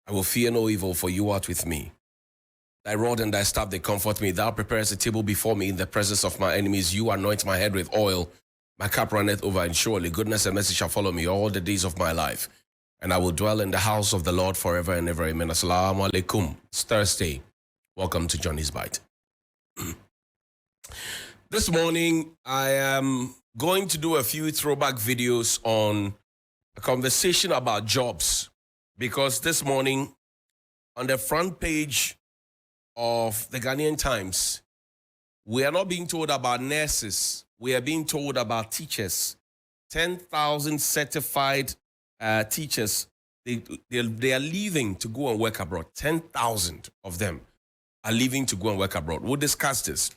I will fear no evil, for you art with me. Thy rod and thy staff, they comfort me. Thou preparest a table before me in the presence of my enemies. You anoint my head with oil. My cup runneth over, and surely goodness and mercy shall follow me all the days of my life. And I will dwell in the house of the Lord forever and ever. Amen. Assalamu alaikum. It's Thursday. Welcome to Johnny's Bite. This morning, I am going to do a few throwback videos on a conversation about jobs. Because this morning, on the front page of the Ghanaian Times, we are not being told about nurses. We are being told about teachers. 10,000 certified teachers, they are leaving to go and work abroad. 10,000 of them are leaving to go and work abroad. We'll discuss this.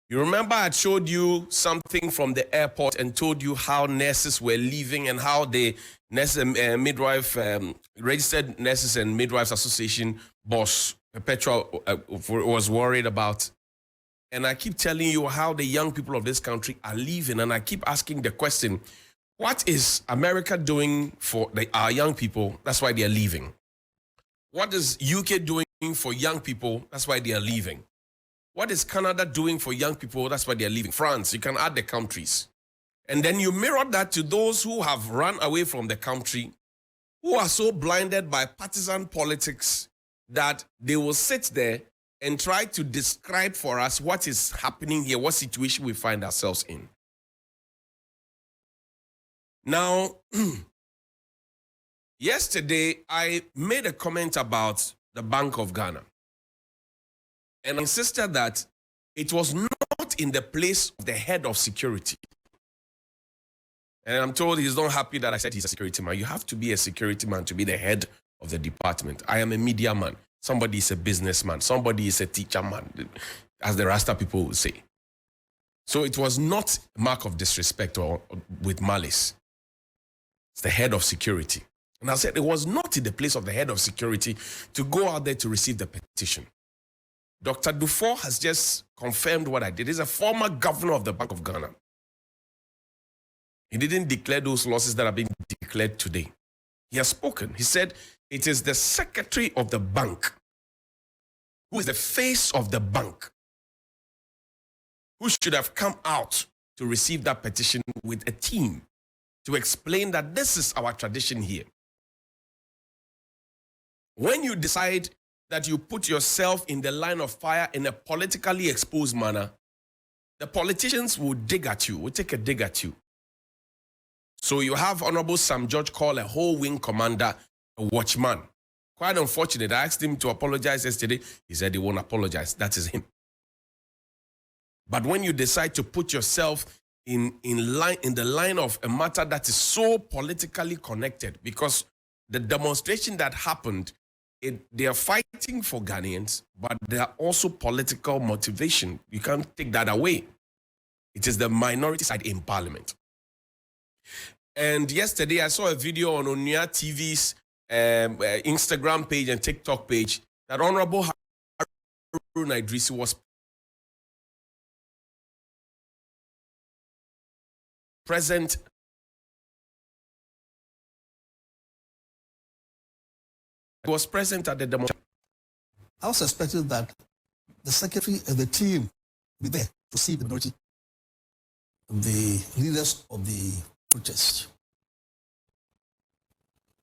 You remember I showed you something from the airport and told you how nurses were leaving and how the Registered Nurses and Midwives Association boss, Perpetual, was worried about. And I keep telling you how the young people of this country are leaving. And I keep asking the question, what is America doing for our young people? That's why they are leaving. What is UK doing for young people? That's why they are leaving. What is Canada doing for young people? That's why they are leaving. France, you can add the countries. And then you mirror that to those who have run away from the country, who are so blinded by partisan politics that they will sit there and try to describe for us what is happening here, what situation we find ourselves in. Now, yesterday, I made a comment about the Bank of Ghana. And I insisted that it was not in the place of the head of security. And I'm told he's not happy that I said he's a security man. You have to be a security man to be the head of the department. I am a media man. Somebody is a businessman. Somebody is a teacher man, as the Rasta people will say. So it was not a mark of disrespect or with malice. It's the head of security. And I said it was not in the place of the head of security to go out there to receive the petition. Dr. Dufour has just confirmed what I did. He's a former governor of the Bank of Ghana. He didn't declare those losses that are being declared today. He has spoken. He said it is the secretary of the bank, who is the face of the bank, who should have come out to receive that petition with a team to explain that this is our tradition here. When you decide that you put yourself in the line of fire in a politically exposed manner, the politicians will dig at you, will take a dig at you. So you have Honorable Sam George call a whole wing commander a watchman. Quite unfortunate. I asked him to apologize yesterday. He said he won't apologize. That is him. But when you decide to put yourself in the line of a matter that is so politically connected, because the demonstration that happened, they are fighting for Ghanaians, but there are also political motivation. You can't take that away. It is the minority side in parliament. And yesterday I saw a video on Onia TV's Instagram page and TikTok page that Honorable Harun Idrisi was present. He was present at the demonstration. I was expecting that the secretary and the team be there to see the minority, the leaders of the protest,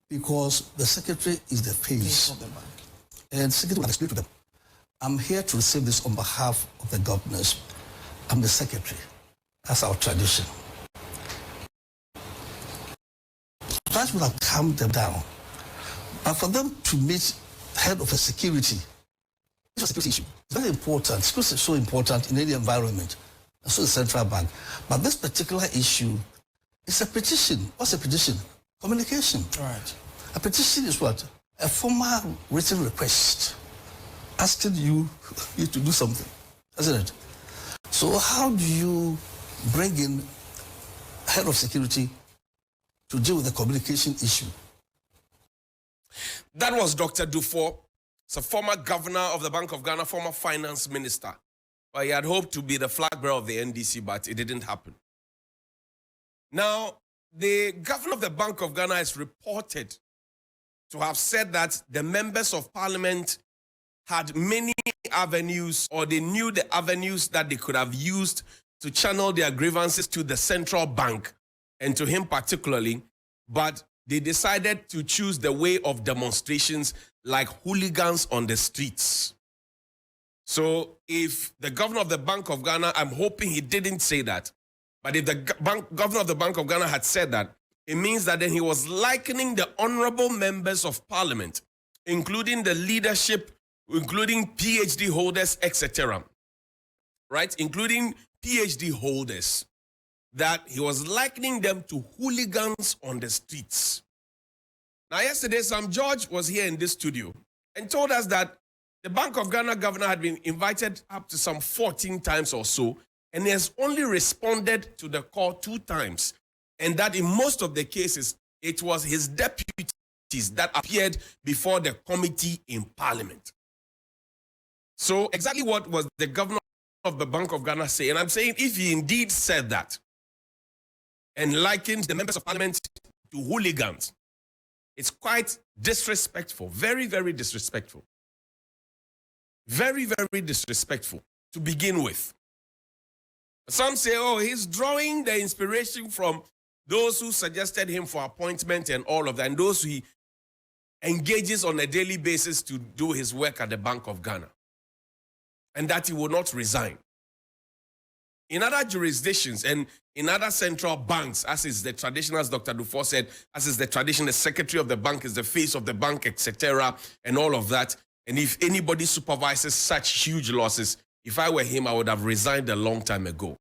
because the secretary is the face of the bank, and secretary will explain to them, I'm here to receive this on behalf of the governors. I'm the secretary. That's our tradition. That would have calmed them down. But for them to meet head of a security, it's a security issue. It's very important. Security is so important in any environment, and so is the central bank. But this particular issue is a petition. What's a petition? Communication. Right. A petition is what? A formal written request asking you to do something, isn't it? So how do you bring in head of security to deal with the communication issue? That was Dr. Dufour. He's a former governor of the Bank of Ghana, former finance minister. But he had hoped to be the flag bearer of the NDC, but it didn't happen. Now, the governor of the Bank of Ghana has reported to have said that the members of parliament had many avenues, or they knew the avenues that they could have used to channel their grievances to the central bank and to him particularly, but they decided to choose the way of demonstrations like hooligans on the streets. So if the governor of the Bank of Ghana, I'm hoping he didn't say that, but if the governor of the Bank of Ghana had said that, it means that then he was likening the honorable members of parliament, including the leadership, including PhD holders, etc., right? Including PhD holders, that he was likening them to hooligans on the streets. Now, yesterday, Sam George was here in this studio and told us that the Bank of Ghana governor had been invited up to some 14 times or so, and he has only responded to the call 2 times, and that in most of the cases, it was his deputies that appeared before the committee in parliament. So exactly what was the governor of the Bank of Ghana saying? And I'm saying if he indeed said that and likened the members of parliament to hooligans, it's quite disrespectful, very, very disrespectful. Very, very disrespectful to begin with. Some say, oh, he's drawing the inspiration from those who suggested him for appointment and all of that, and those who he engages on a daily basis to do his work at the Bank of Ghana, and that he will not resign. In other jurisdictions and in other central banks, as is the tradition, as Dr. Dufour said, as is the tradition, the secretary of the bank is the face of the bank, etc., and all of that. And if anybody supervises such huge losses, if I were him, I would have resigned a long time ago.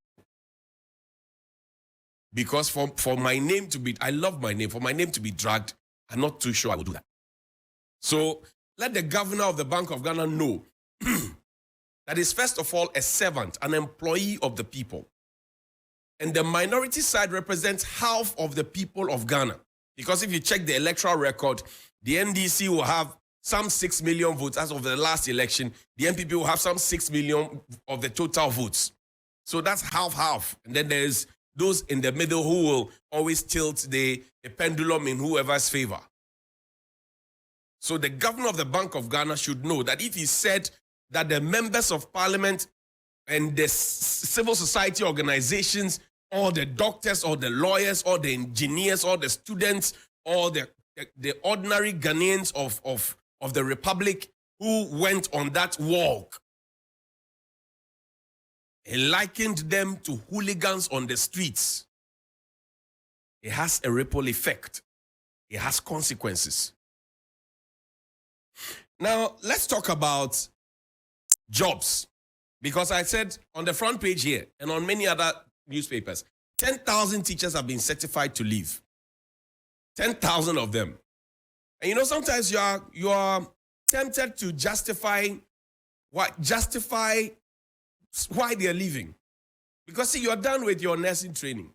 Because for my name to be, I love my name, for my name to be dragged, I'm not too sure I will do that. So let the governor of the Bank of Ghana know that is first of all a servant, an employee of the people. And the minority side represents half of the people of Ghana. Because if you check the electoral record, the NDC will have some 6 million votes as of the last election. The NPP will have some 6 million of the total votes. So that's half-half. And then there's those in the middle who will always tilt the pendulum in whoever's favor. So the governor of the Bank of Ghana should know that if he said that the members of parliament and the civil society organizations, or the doctors, or the lawyers, or the engineers, or the students, or the ordinary Ghanaians of the Republic who went on that walk, he likened them to hooligans on the streets. It has a ripple effect. It has consequences. Now, let's talk about jobs. Because I said on the front page here and on many other newspapers, 10,000 teachers have been certified to leave. 10,000 of them. And you know, sometimes you are tempted to justify why they're leaving. Because see, you're done with your nursing training.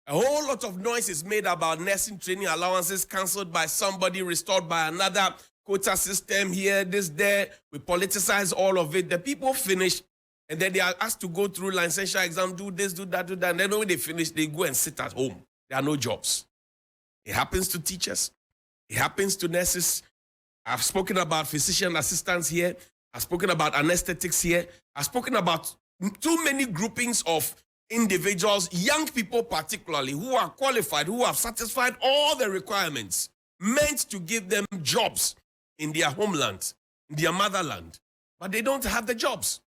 A whole lot of noise is made about nursing training allowances cancelled by somebody, restored by another, quota system here, this, there. We politicize all of it. The people finish, and then they are asked to go through licensure exam, do this, do that, do that. And then when they finish, they go and sit at home. There are no jobs. It happens to teachers. It happens to nurses. I've spoken about physician assistants here. I've spoken about anesthetics here. I've spoken about too many groupings of individuals, young people particularly, who are qualified, who have satisfied all the requirements meant to give them jobs in their homeland, in their motherland, but they don't have the jobs.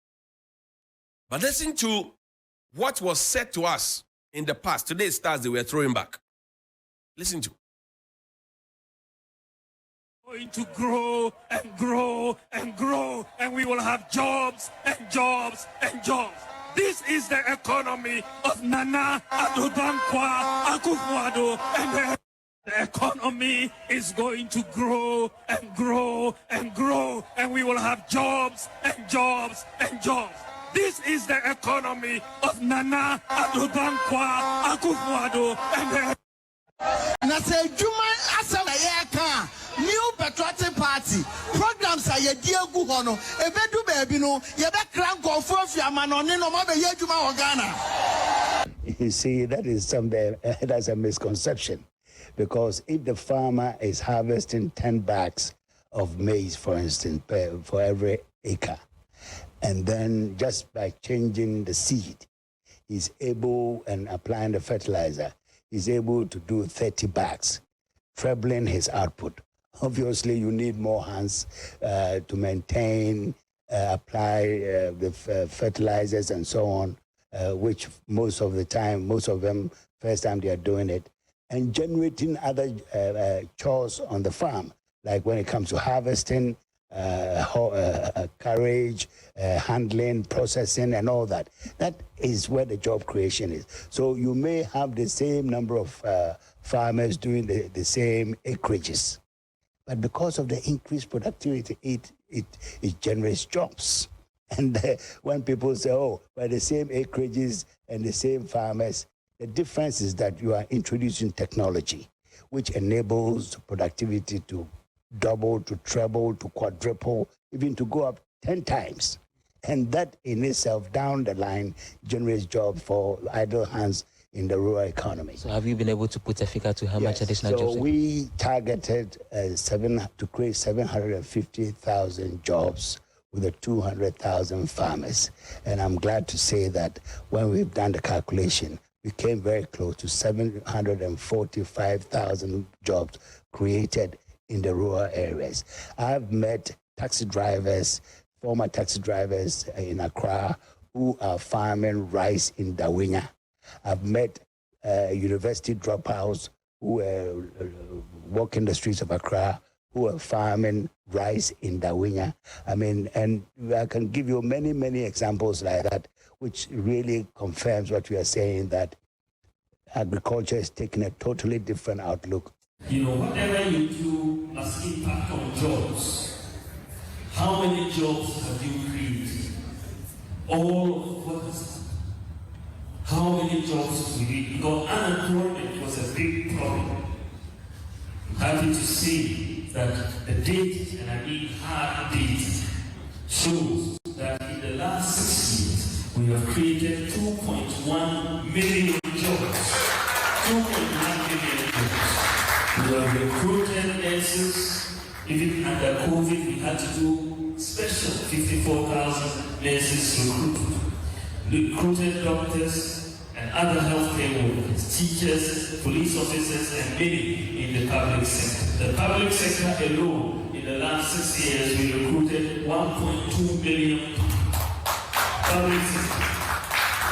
But listen to what was said to us in the past. Today's stars they were throwing back. Listen to. Going to grow and grow and grow, and we will have jobs and jobs and jobs. This is the economy of Nana Addo Dankwa Akufo-Addo, and the economy is going to grow and grow and grow, and we will have jobs and jobs and jobs. This is the economy of Nana Addo Dankwa Akufo-Addo, and na say Juma asala yeka new patriotic party programs are ye diegu ho no ebedu baabi no ye be kran konfo afiama no ne no ma be ye Juma Ghana. You see, that is something that's a misconception, Because if the farmer is harvesting 10 bags of maize, for instance, for every acre, and then just by changing the seed, he's able, and applying the fertilizer, he's able to do 30 bags, trebling his output. Obviously, you need more hands to maintain, apply the fertilizers and so on, which most of them, first time they are doing it, and generating other chores on the farm, like when it comes to harvesting, carriage, handling, processing, and all that. That is where the job creation is. So you may have the same number of farmers doing the same acreages, but because of the increased productivity, it generates jobs. And when people say, oh, by the same acreages and the same farmers, the difference is that you are introducing technology, which enables productivity to double, to treble, to quadruple, even to go up 10 times. And that in itself, down the line, generates jobs for idle hands in the rural economy. So have you been able to put a figure to how much additional jobs? So we targeted to create 750,000 jobs with the 200,000 farmers. And I'm glad to say that when we've done the calculation, we came very close to 745,000 jobs created in the rural areas. I've met taxi drivers, former taxi drivers in Accra who are farming rice in Dawinya. I've met university dropouts who walk in the streets of Accra who are farming rice in Dawinya. I mean, and I can give you many, many examples like that, which really confirms what we are saying, that agriculture is taking a totally different outlook. You know, whatever you do as impact on jobs, how many jobs have you created? All of what is how many jobs we need? Because unemployment was a big problem. I'm happy to see that the date, and I mean hard date, shows that in the last 6 years we have created 2.1 million jobs. 2.1 million jobs. We have recruited nurses. Even under COVID, we had to do special 54,000 nurses recruited doctors and other healthcare workers, teachers, police officers, and many in the public sector. The public sector alone, in the last 6 years, we recruited 1.2 million public sector.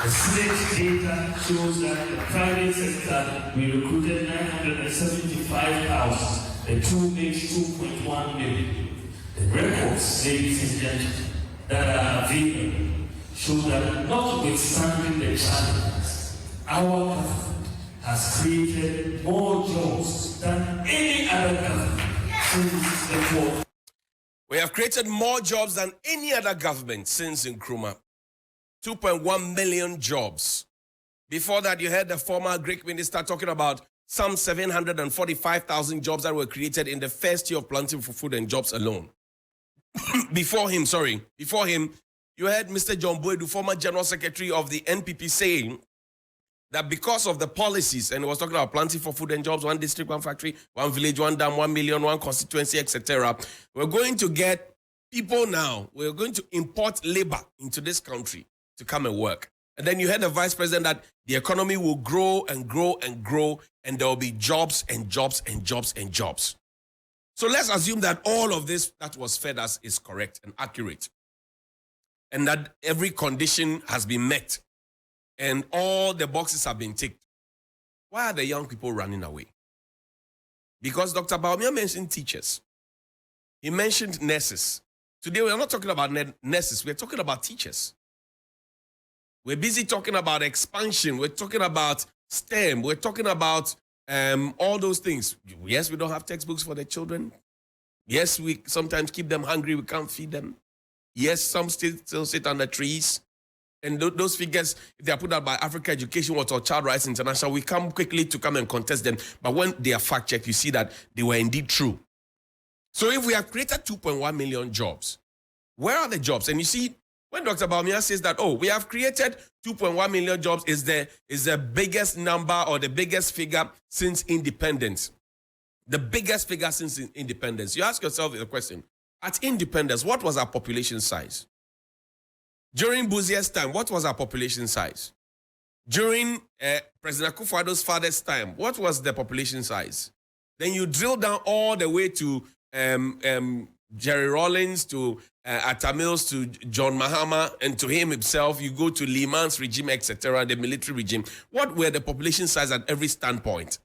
The state data shows that in the private sector, we recruited 975,000. The two makes 2.1 million. The records, ladies and gentlemen, that are available show that notwithstanding the challenges, our government has created more jobs than any other government since the war. We have created more jobs than any other government since Nkrumah. 2.1 million jobs. Before that, you heard the former Greek minister talking about some 745,000 jobs that were created in the first year of planting for food and jobs alone. Before him, you heard Mr. John Boydu, former General Secretary of the NPP, saying that because of the policies, and he was talking about planting for food and jobs, 1 district, 1 factory, 1 village, 1 dam, 1 million, 1 constituency, etc., we're going to get people now, we're going to import labor into this country to come and work. And then you heard the vice president that the economy will grow and grow and grow, and there will be jobs and jobs and jobs and jobs. So let's assume that all of this that was fed us is correct and accurate, and that every condition has been met, and all the boxes have been ticked. Why are the young people running away? Because Dr. Bawumia mentioned teachers. He mentioned nurses. Today we are not talking about nurses, we're talking about teachers. We're busy talking about expansion. We're talking about STEM. We're talking about all those things. Yes, we don't have textbooks for the children. Yes, we sometimes keep them hungry. We can't feed them. Yes, some still sit under trees. And those figures, if they are put out by Africa Education Watch or Child Rights International, we come quickly to come and contest them. But when they are fact-checked, you see that they were indeed true. So if we have created 2.1 million jobs, where are the jobs? And you see, when Dr. Bawumia says that, oh, we have created 2.1 million jobs is the biggest number or the biggest figure since independence. The biggest figure since independence. You ask yourself the question, at independence, what was our population size? During Buzier's time, what was our population size? During President Akufo-Addo's father's time, what was the population size? Then you drill down all the way to Jerry Rawlings, to Atta Mills, to John Mahama, and to him himself. You go to Liman's regime, etc., the military regime. What were the population size at every standpoint?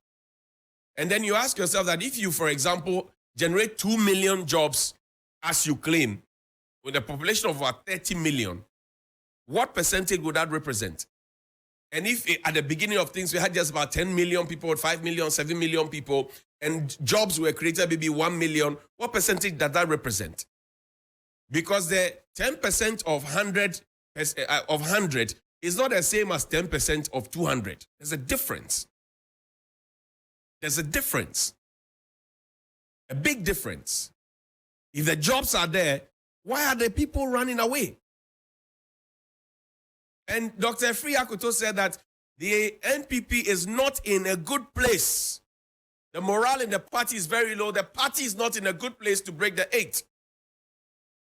And then you ask yourself that if you, for example, generate 2 million jobs, as you claim, with a population of about 30 million, what percentage would that represent? And if at the beginning of things we had just about 10 million people, 5 million, 7 million people, and jobs were created maybe 1 million, what percentage does that represent? Because the 10% of 100 is not the same as 10% of 200. There's a difference. There's a difference. A big difference. If the jobs are there, why are the people running away? And Dr. Afriyie Akoto said that the NPP is not in a good place. The morale in the party is very low. The party is not in a good place to break the 8.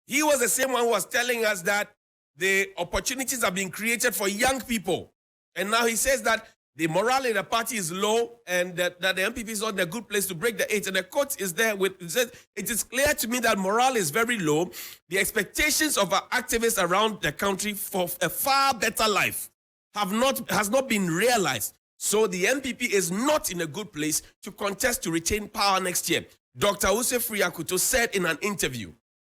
He was the same one who was telling us that the opportunities are being created for young people. And now he says that the morale in the party is low and that the NPP is not in a good place to break the 8. And the quote is there with, it says, it is clear to me that morale is very low. The expectations of our activists around the country for a far better life has not been realized. So the NPP is not in a good place to contest to retain power next year. Dr. Afriyie Akoto said in an interview,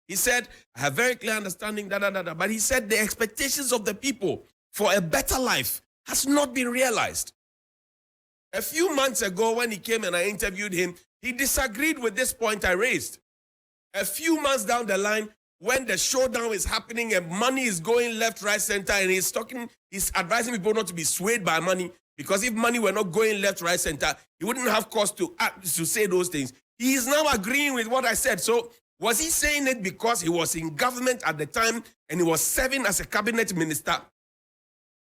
he said, I have very clear understanding, but he said the expectations of the people for a better life has not been realized. A few months ago when he came and I interviewed him, he disagreed with this point I raised. A few months down the line, when the showdown is happening and money is going left, right, center, and he's advising people not to be swayed by money, because if money were not going left, right, center, he wouldn't have cause to say those things. He is now agreeing with what I said. So was he saying it because he was in government at the time and he was serving as a cabinet minister?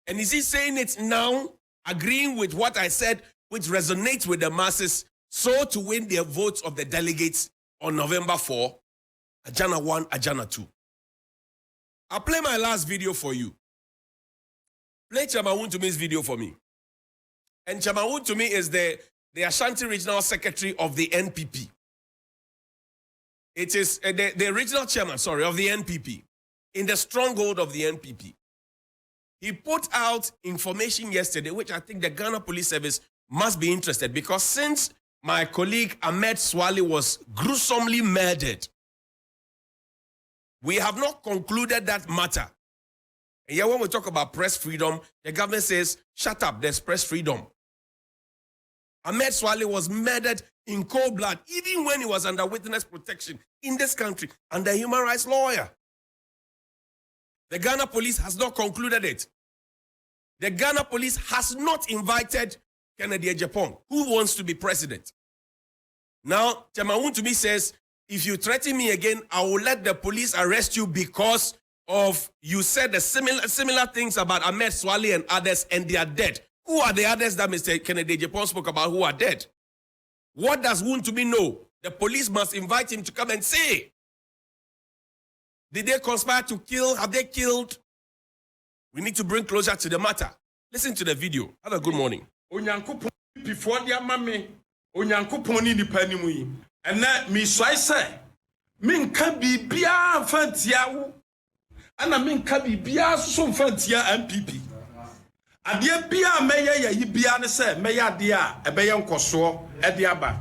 And is he saying it now, agreeing with what I said, which resonates with the masses, so to win the votes of the delegates on November 4, Ajana 1, Ajana 2? I'll play my last video for you. Play Chairman Wuntumi's video for me. And Chairman Wuntumi is the Ashanti Regional Secretary of the NPP. It is the regional chairman, of the NPP, in the stronghold of the NPP. He put out information yesterday, which I think the Ghana Police Service must be interested, because since my colleague Ahmed Swale was gruesomely murdered, we have not concluded that matter. And yet when we talk about press freedom, the government says, shut up, there's press freedom. Ahmed Swale was murdered in cold blood, even when he was under witness protection in this country, under a human rights lawyer. The Ghana police has not concluded it. The Ghana police has not invited Kennedy Ejapong, who wants to be president. Now, Chairman Wuntumi says, if you threaten me again, I will let the police arrest you because of you said the similar things about Ahmed Swale and others, and they are dead. Who are the others that Mr. Kennedy Ejapong spoke about who are dead? What does Wuntumi know? The police must invite him to come and say. Did they conspire to kill? Have they killed? We need to bring closure to the matter. Listen to the video. Have a good morning. Onyankopon before dia mame Onyankopon ni nipa nimu yi ena mi soai se minka bibia fantia wo ana minka bibia so fantia NPP ade bia meye ya yi bia ne se meye ade a ebeye nkoso e de aba